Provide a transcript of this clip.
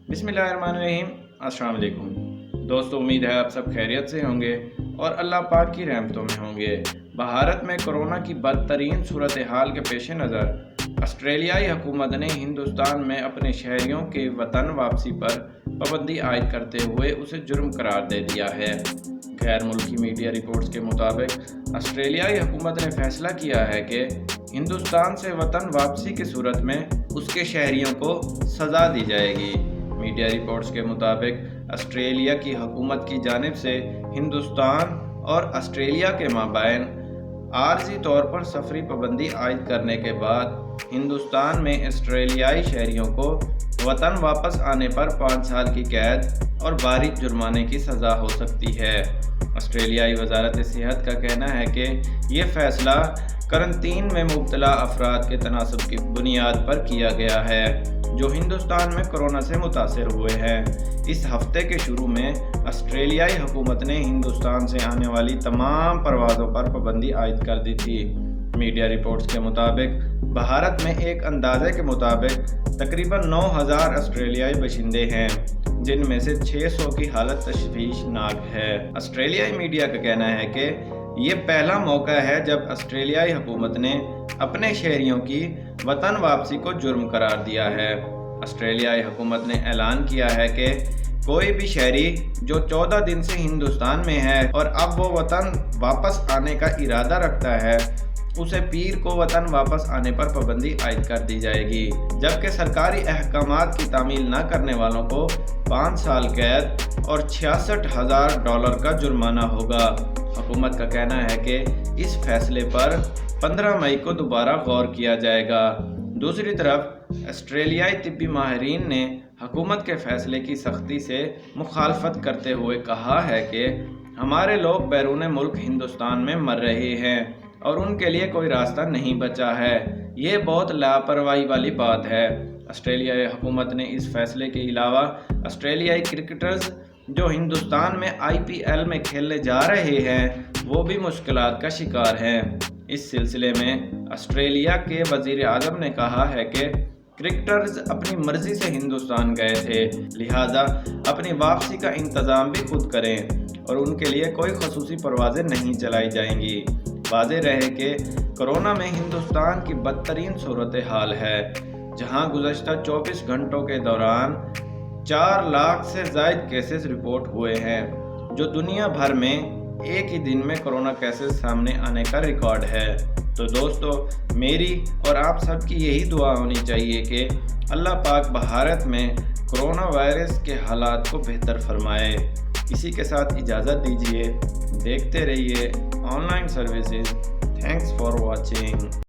बिस्मिल्लाहिर्रहमानिर्रहीम। अस्सलाम वालेकुम दोस्तों, उम्मीद है आप सब खैरियत से होंगे और अल्लाह पाक की रहमतों में होंगे। भारत में कोरोना की बदतरीन सूरत हाल के पेश नज़र ऑस्ट्रेलियाई हुकूमत ने हिंदुस्तान में अपने शहरियों के वतन वापसी पर पाबंदी आयद करते हुए उसे जुर्म करार दे दिया है। गैर मुल्की मीडिया रिपोर्ट्स के मुताबिक ऑस्ट्रेलियाई हुकूमत ने फैसला किया है कि हिंदुस्तान से वतन वापसी की सूरत में उसके शहरियों को सज़ा दी जाएगी। मीडिया रिपोर्ट्स के मुताबिक ऑस्ट्रेलिया की हुकूमत की जानिब से हिंदुस्तान और ऑस्ट्रेलिया के माबैन आर्जी तौर पर सफरी पाबंदी आयद करने के बाद हिंदुस्तान में ऑस्ट्रेलियाई शहरियों को वतन वापस आने पर 5 साल की कैद और बारीक जुर्माने की सज़ा हो सकती है। ऑस्ट्रेलियाई वजारत सेहत का कहना है कि ये फैसला करंटीन में मुब्तला अफराद के तनासब की बुनियाद पर किया गया है जो हिंदुस्तान में कोरोना से मुतासर हुए हैं। इस हफ्ते के शुरू में ऑस्ट्रेलियाई हुकूमत ने हिंदुस्तान से आने वाली तमाम परवाज़ों पर पाबंदी आयद कर दी थी। मीडिया रिपोर्ट्स के मुताबिक भारत में एक अंदाजे के मुताबिक तकरीबन 9,000 ऑस्ट्रेलियाई बशिंदे हैं, जिनमें से 600 की हालत तशवीशनाक है। ऑस्ट्रेलियाई मीडिया का कहना है कि ये पहला मौका है जब ऑस्ट्रेलियाई हुकूमत ने अपने शहरियों की वतन वापसी को जुर्म करार दिया है। ऑस्ट्रेलियाई हुकूमत ने ऐलान किया है कि कोई भी शहरी जो 14 दिन से हिंदुस्तान में है और अब वो वतन वापस आने का इरादा रखता है, उसे पीर को वतन वापस आने पर पाबंदी आयद कर दी जाएगी, जबकि सरकारी अहकामात की तामील न करने वालों को 5 साल कैद और $66,000 का जुर्माना होगा। हुकूमत का कहना है कि इस फैसले पर 15 मई को दोबारा गौर किया जाएगा। दूसरी तरफ ऑस्ट्रेलियाई तिब्बी माहिरीन ने हुकूमत के फैसले की सख्ती से मुखालफत करते हुए कहा है कि हमारे लोग बैरून मुल्क हिंदुस्तान में मर रहे हैं और उनके लिए कोई रास्ता नहीं बचा है। ये बहुत लापरवाही वाली बात है। ऑस्ट्रेलियाई हुकूमत ने इस फैसले के अलावा ऑस्ट्रेलियाई क्रिकेटर्स जो हिंदुस्तान में IPL में खेलने जा रहे हैं वो भी मुश्किलात का शिकार हैं। इस सिलसिले में ऑस्ट्रेलिया के वज़ीर आज़म ने कहा है कि क्रिकेटर्स अपनी मर्जी से हिंदुस्तान गए थे, लिहाजा अपनी वापसी का इंतज़ाम भी खुद करें और उनके लिए कोई खसूसी परवाज़ें नहीं चलाई जाएंगी। वाज़ेह रहे कि कोरोना में हिंदुस्तान की बदतरीन सूरत हाल है, जहां गुज़श्ता 24 घंटों के दौरान 4 लाख से ज़ायद केसेस रिपोर्ट हुए हैं, जो दुनिया भर में एक ही दिन में कोरोना केसेस सामने आने का रिकॉर्ड है। तो दोस्तों, मेरी और आप सबकी यही दुआ होनी चाहिए कि अल्लाह पाक भारत में कोरोना वायरस के हालात को बेहतर फरमाए। इसी के साथ इजाज़त दीजिए। देखते रहिए online services. Thanks for watching.